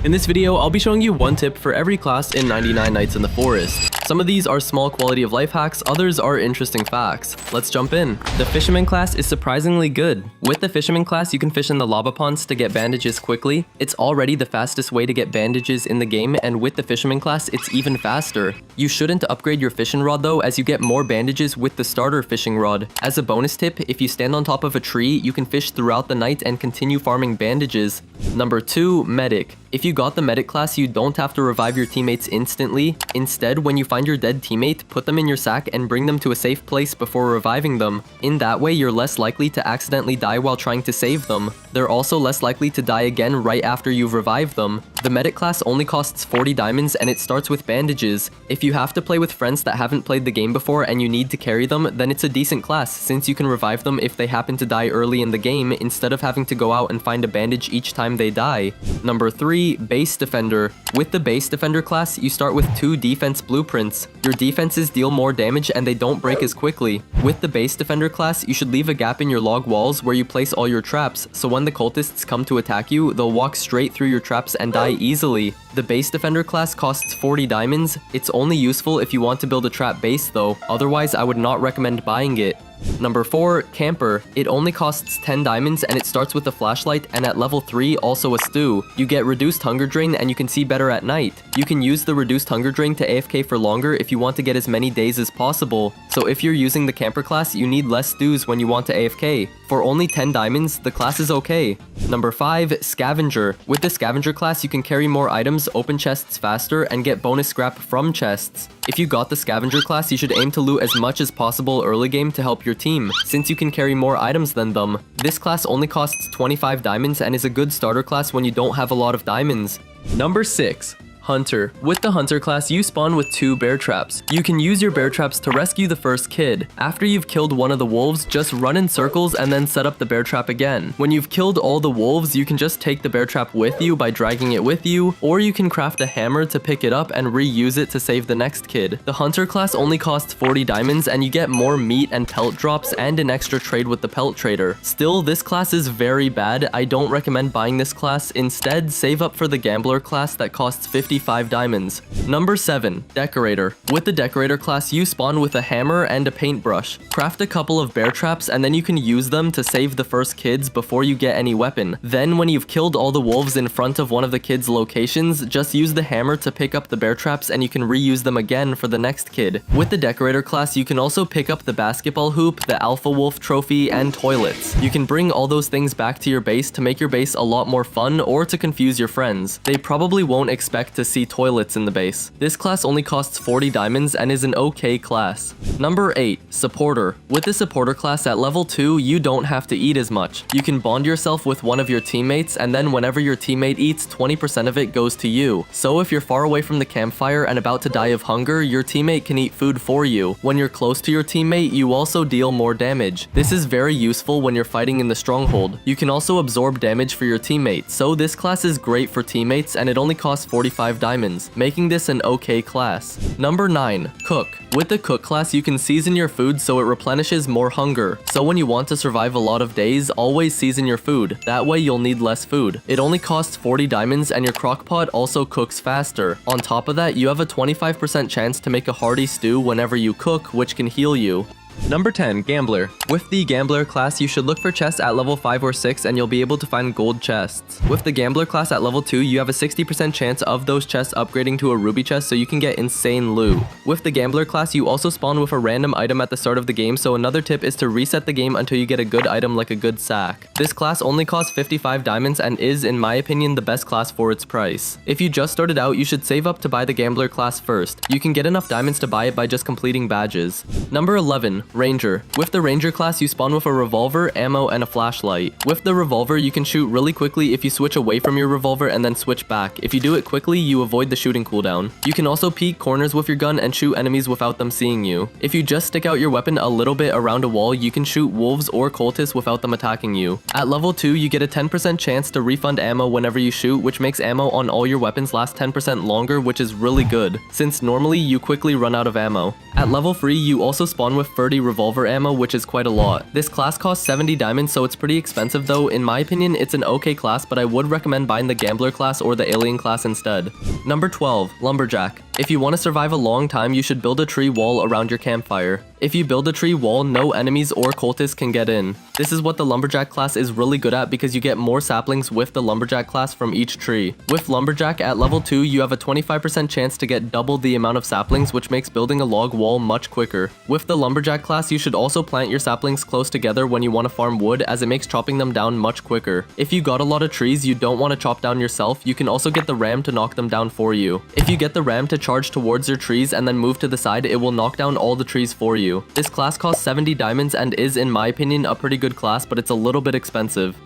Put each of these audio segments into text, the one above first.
In this video, I'll be showing you one tip for every class in 99 Nights in the Forest. Some of these are small quality of life hacks, others are interesting facts. Let's jump in. The Fisherman class is surprisingly good. With the Fisherman class, you can fish in the lava ponds to get bandages quickly. It's already the fastest way to get bandages in the game, and with the Fisherman class, it's even faster. You shouldn't upgrade your fishing rod though, as you get more bandages with the starter fishing rod. As a bonus tip, if you stand on top of a tree, you can fish throughout the night and continue farming bandages. Number 2, Medic. If you got the Medic class, you don't have to revive your teammates instantly. Instead, when you find your dead teammate, put them in your sack and bring them to a safe place before reviving them. In that way, you're less likely to accidentally die while trying to save them. They're also less likely to die again right after you've revived them. The Medic class only costs 40 diamonds and it starts with bandages. If you have to play with friends that haven't played the game before and you need to carry them, then it's a decent class since you can revive them if they happen to die early in the game instead of having to go out and find a bandage each time they die. Number 3, Base Defender. With the Base Defender class, you start with 2 defense blueprints. Your defenses deal more damage and they don't break as quickly. With the Base Defender class, you should leave a gap in your log walls where you place all your traps, so when the cultists come to attack you, they'll walk straight through your traps and die easily. The Base Defender class costs 40 diamonds. It's only useful if you want to build a trap base though, otherwise I would not recommend buying it. Number 4, Camper. It only costs 10 diamonds and it starts with a flashlight, and at level 3 also a stew. You get reduced hunger drain and you can see better at night. You can use the reduced hunger drain to AFK for longer if you want to get as many days as possible. So if you're using the Camper class, you need less stews when you want to AFK. For only 10 diamonds, the class is okay. Number 5, Scavenger. With the Scavenger class, you can carry more items, open chests faster, and get bonus scrap from chests. If you got the Scavenger class, you should aim to loot as much as possible early game to help your team, since you can carry more items than them. This class only costs 25 diamonds and is a good starter class when you don't have a lot of diamonds. Number 6, Hunter. With the Hunter class, you spawn with 2 bear traps. You can use your bear traps to rescue the first kid. After you've killed one of the wolves, just run in circles and then set up the bear trap again. When you've killed all the wolves, you can just take the bear trap with you by dragging it with you, or you can craft a hammer to pick it up and reuse it to save the next kid. The Hunter class only costs 40 diamonds and you get more meat and pelt drops and an extra trade with the pelt trader. Still, this class is very bad. I don't recommend buying this class. Instead, save up for the Gambler class that costs 55 diamonds. Number 7, Decorator. With the Decorator class, you spawn with a hammer and a paintbrush. Craft a couple of bear traps and then you can use them to save the first kids before you get any weapon. Then when you've killed all the wolves in front of one of the kids' locations, just use the hammer to pick up the bear traps and you can reuse them again for the next kid. With the Decorator class, you can also pick up the basketball hoop, the Alpha Wolf trophy, and toilets. You can bring all those things back to your base to make your base a lot more fun or to confuse your friends. They probably won't expect to see toilets in the base. This class only costs 40 diamonds and is an okay class. Number 8, Supporter. With the Supporter class at level 2, you don't have to eat as much. You can bond yourself with one of your teammates, and then whenever your teammate eats, 20% of it goes to you. So if you're far away from the campfire and about to die of hunger, your teammate can eat food for you. When you're close to your teammate, you also deal more damage. This is very useful when you're fighting in the stronghold. You can also absorb damage for your teammate, so this class is great for teammates and it only costs 45 diamonds, making this an okay class. Number 9, Cook. With the Cook class, you can season your food so it replenishes more hunger. So when you want to survive a lot of days, always season your food. That way you'll need less food. It only costs 40 diamonds and your crockpot also cooks faster. On top of that, you have a 25% chance to make a hearty stew whenever you cook, which can heal you. Number 10, Gambler. With the Gambler class, you should look for chests at level 5 or 6 and you'll be able to find gold chests. With the Gambler class at level 2, you have a 60% chance of those chests upgrading to a ruby chest so you can get insane loot. With the Gambler class, you also spawn with a random item at the start of the game, so another tip is to reset the game until you get a good item like a good sack. This class only costs 55 diamonds and is, in my opinion, the best class for its price. If you just started out, you should save up to buy the Gambler class first. You can get enough diamonds to buy it by just completing badges. Number 11, Ranger. With the Ranger class, you spawn with a revolver, ammo, and a flashlight. With the revolver, you can shoot really quickly if you switch away from your revolver and then switch back. If you do it quickly, you avoid the shooting cooldown. You can also peek corners with your gun and shoot enemies without them seeing you. If you just stick out your weapon a little bit around a wall, you can shoot wolves or cultists without them attacking you. At level 2, you get a 10% chance to refund ammo whenever you shoot, which makes ammo on all your weapons last 10% longer, which is really good, since normally you quickly run out of ammo. At level 3, you also spawn with 30 30 revolver ammo, which is quite a lot. This class costs 70 diamonds, so it's pretty expensive though. In my opinion, it's an okay class, but I would recommend buying the Gambler class or the Alien class instead. Number 12, Lumberjack. If you want to survive a long time, you should build a tree wall around your campfire. If you build a tree wall, no enemies or cultists can get in. This is what the Lumberjack class is really good at because you get more saplings with the Lumberjack class from each tree. With Lumberjack at level 2, you have a 25% chance to get double the amount of saplings, which makes building a log wall much quicker. With the Lumberjack class, you should also plant your saplings close together when you want to farm wood, as it makes chopping them down much quicker. If you got a lot of trees you don't want to chop down yourself, you can also get the ram to knock them down for you. If you get the ram to charge towards your trees and then move to the side, it will knock down all the trees for you. This class costs 70 diamonds and is, in my opinion, a pretty good class, but it's a little bit expensive.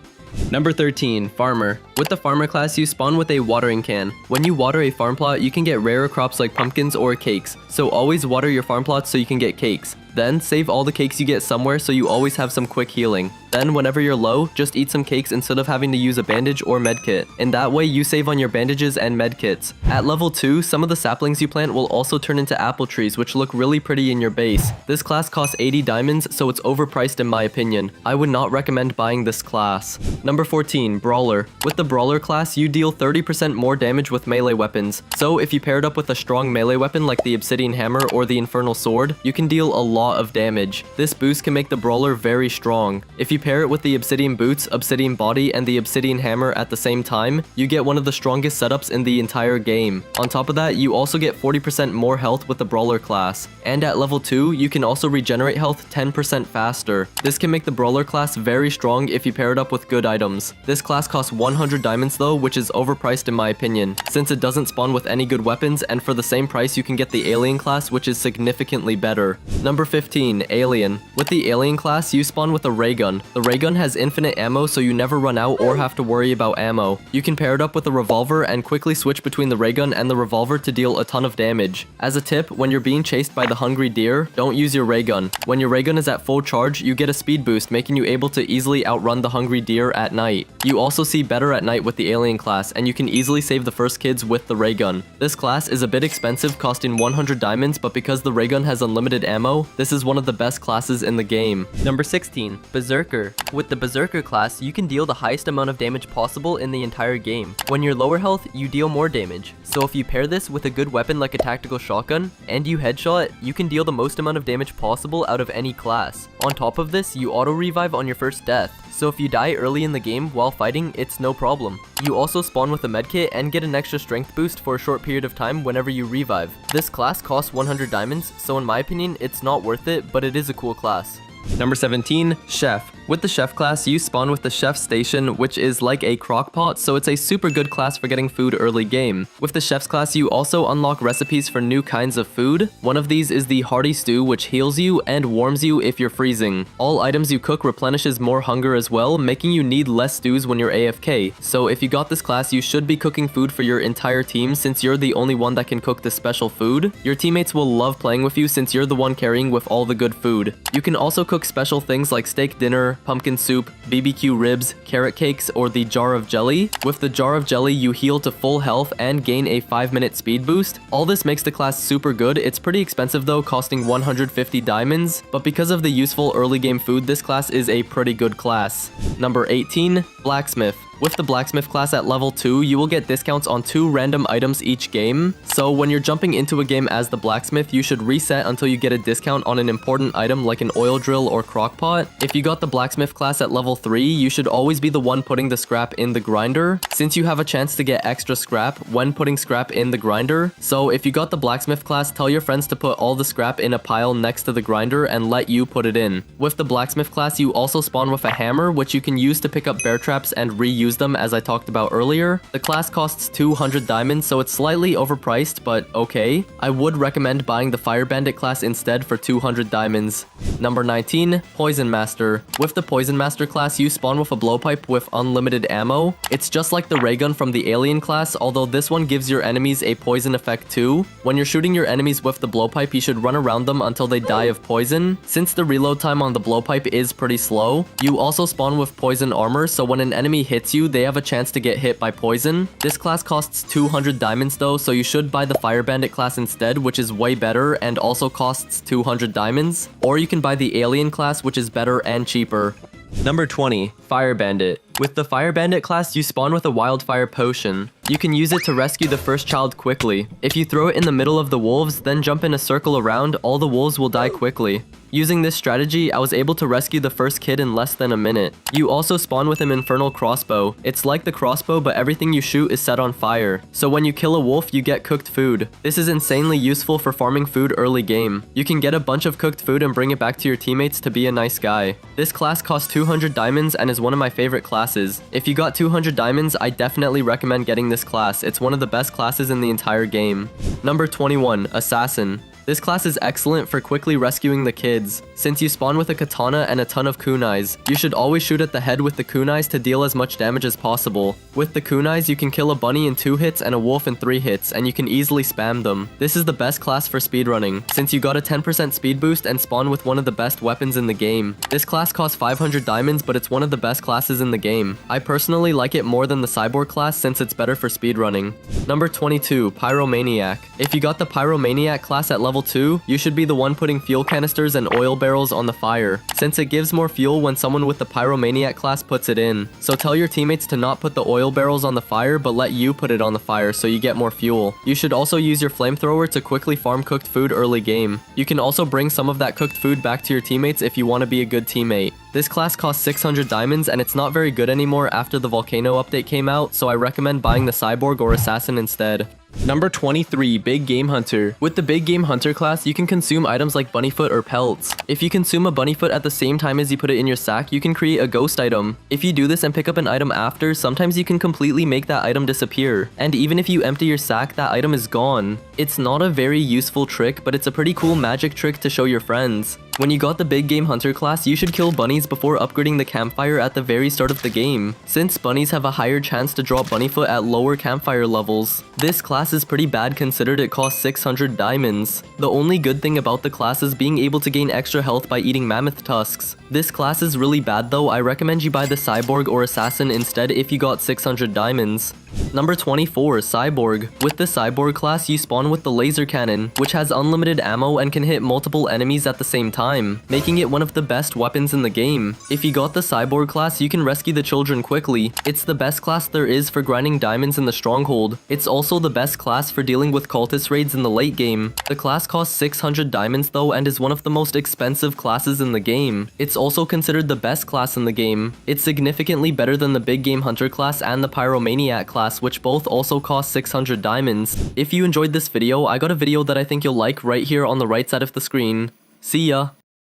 Number 13, Farmer. With the Farmer class, you spawn with a watering can. When you water a farm plot, you can get rarer crops like pumpkins or cakes, so always water your farm plots so you can get cakes. Then, save all the cakes you get somewhere so you always have some quick healing. Then, whenever you're low, just eat some cakes instead of having to use a bandage or medkit. In that way, you save on your bandages and medkits. At level 2, some of the saplings you plant will also turn into apple trees, which look really pretty in your base. This class costs 80 diamonds, so it's overpriced in my opinion. I would not recommend buying this class. Number 14, Brawler. With the Brawler class, you deal 30% more damage with melee weapons. So, if you pair it up with a strong melee weapon like the Obsidian Hammer or the Infernal Sword, you can deal a lot of damage. This boost can make the Brawler very strong. If you pair it with the Obsidian Boots, Obsidian Body, and the Obsidian Hammer at the same time, you get one of the strongest setups in the entire game. On top of that, you also get 40% more health with the Brawler class. And at level 2, you can also regenerate health 10% faster. This can make the Brawler class very strong if you pair it up with good items. This class costs 100 diamonds though, which is overpriced in my opinion, since it doesn't spawn with any good weapons, and for the same price you can get the Alien class, which is significantly better. Number 15, Alien. With the Alien class, you spawn with a ray gun. The ray gun has infinite ammo, so you never run out or have to worry about ammo. You can pair it up with a revolver and quickly switch between the ray gun and the revolver to deal a ton of damage. As a tip, when you're being chased by the hungry deer, don't use your ray gun. When your ray gun is at full charge, you get a speed boost, making you able to easily outrun the hungry deer at night. You also see better at night with the Alien class, and you can easily save the first kids with the ray gun. This class is a bit expensive, costing 100 diamonds, but because the ray gun has unlimited ammo, this is one of the best classes in the game. Number 16, Berserker. With the Berserker class, you can deal the highest amount of damage possible in the entire game. When you're lower health, you deal more damage. So if you pair this with a good weapon like a tactical shotgun, and you headshot, you can deal the most amount of damage possible out of any class. On top of this, you auto-revive on your first death. So if you die early in the game while fighting, it's no problem. You also spawn with a medkit and get an extra strength boost for a short period of time whenever you revive. This class costs 100 diamonds, so in my opinion, it's not worth it, but it is a cool class. Number 17, Chef. With the Chef class, you spawn with the Chef Station, which is like a crock pot, so it's a super good class for getting food early game. With the Chef's class, you also unlock recipes for new kinds of food. One of these is the Hearty Stew, which heals you and warms you if you're freezing. All items you cook replenishes more hunger as well, making you need less stews when you're AFK. So if you got this class, you should be cooking food for your entire team since you're the only one that can cook this special food. Your teammates will love playing with you since you're the one carrying with all the good food. You can also cook special things like steak dinner, pumpkin soup, BBQ ribs, carrot cakes, or the jar of jelly. With the jar of jelly, you heal to full health and gain a 5-minute speed boost. All this makes the class super good. It's pretty expensive though, costing 150 diamonds, but because of the useful early game food, this class is a pretty good class. Number 18, Blacksmith. With the Blacksmith class at level 2, you will get discounts on 2 random items each game. So when you're jumping into a game as the Blacksmith, you should reset until you get a discount on an important item like an oil drill or crockpot. If you got the Blacksmith class at level 3, you should always be the one putting the scrap in the grinder, since you have a chance to get extra scrap when putting scrap in the grinder. So if you got the Blacksmith class, tell your friends to put all the scrap in a pile next to the grinder and let you put it in. With the Blacksmith class, you also spawn with a hammer, which you can use to pick up bear traps and reuse them, as I talked about earlier. The class costs 200 diamonds, so it's slightly overpriced, but okay. I would recommend buying the Fire Bandit class instead for 200 diamonds. Number 19, Poison Master. With the Poison Master class, you spawn with a blowpipe with unlimited ammo. It's just like the ray gun from the Alien class, although this one gives your enemies a poison effect too. When you're shooting your enemies with the blowpipe, you should run around them until they die of poison. Since the reload time on the blowpipe is pretty slow, you also spawn with poison armor, so when an enemy hits hits you, they have a chance to get hit by poison. This class costs 200 diamonds though, so you should buy the Fire Bandit class instead, which is way better and also costs 200 diamonds. Or you can buy the Alien class, which is better and cheaper. Number 20, Fire Bandit. With the Fire Bandit class, you spawn with a wildfire potion. You can use it to rescue the first child quickly. If you throw it in the middle of the wolves, then jump in a circle around, all the wolves will die quickly. Using this strategy, I was able to rescue the first kid in less than a minute. You also spawn with an infernal crossbow. It's like the crossbow, but everything you shoot is set on fire. So when you kill a wolf, you get cooked food. This is insanely useful for farming food early game. You can get a bunch of cooked food and bring it back to your teammates to be a nice guy. This class costs 200 diamonds and is one of my favorite classes. If you got 200 diamonds, I definitely recommend getting this class. It's one of the best classes in the entire game. Number 21, Assassin. This class is excellent for quickly rescuing the kids. Since you spawn with a katana and a ton of kunais, you should always shoot at the head with the kunais to deal as much damage as possible. With the kunais, you can kill a bunny in 2 hits and a wolf in 3 hits, and you can easily spam them. This is the best class for speedrunning, since you got a 10% speed boost and spawn with one of the best weapons in the game. This class costs 500 diamonds, but it's one of the best classes in the game. I personally like it more than the Cyborg class since it's better for speedrunning. Number 22, Pyromaniac. If you got the Pyromaniac class at level 2, you should be the one putting fuel canisters and oil barrels on the fire, since it gives more fuel when someone with the Pyromaniac class puts it in. So tell your teammates to not put the oil barrels on the fire, but let you put it on the fire so you get more fuel. You should also use your flamethrower to quickly farm cooked food early game. You can also bring some of that cooked food back to your teammates if you want to be a good teammate. This class costs 600 diamonds and it's not very good anymore after the volcano update came out, so I recommend buying the Cyborg or Assassin instead. Number 23, Big Game Hunter. With the Big Game Hunter class, you can consume items like bunnyfoot or pelts. If you consume a bunnyfoot at the same time as you put it in your sack, you can create a ghost item. If you do this and pick up an item after, sometimes you can completely make that item disappear. And even if you empty your sack, that item is gone. It's not a very useful trick, but it's a pretty cool magic trick to show your friends. When you got the Big Game Hunter class, you should kill bunnies before upgrading the campfire at the very start of the game, since bunnies have a higher chance to drop bunnyfoot at lower campfire levels. This class is pretty bad considered it costs 600 diamonds. The only good thing about the class is being able to gain extra health by eating mammoth tusks. This class is really bad though. I recommend you buy the Cyborg or Assassin instead if you got 600 diamonds. Number 24, Cyborg. With the Cyborg class, you spawn with the laser cannon, which has unlimited ammo and can hit multiple enemies at the same time, making it one of the best weapons in the game. If you got the Cyborg class, you can rescue the children quickly. It's the best class there is for grinding diamonds in the stronghold. It's also the best class for dealing with cultist raids in the late game. The class costs 600 diamonds though and is one of the most expensive classes in the game. It's also considered the best class in the game. It's significantly better than the Big Game Hunter class and the Pyromaniac class, which both also cost 600 diamonds. If you enjoyed this video, I got a video that I think you'll like right here on the right side of the screen. See ya!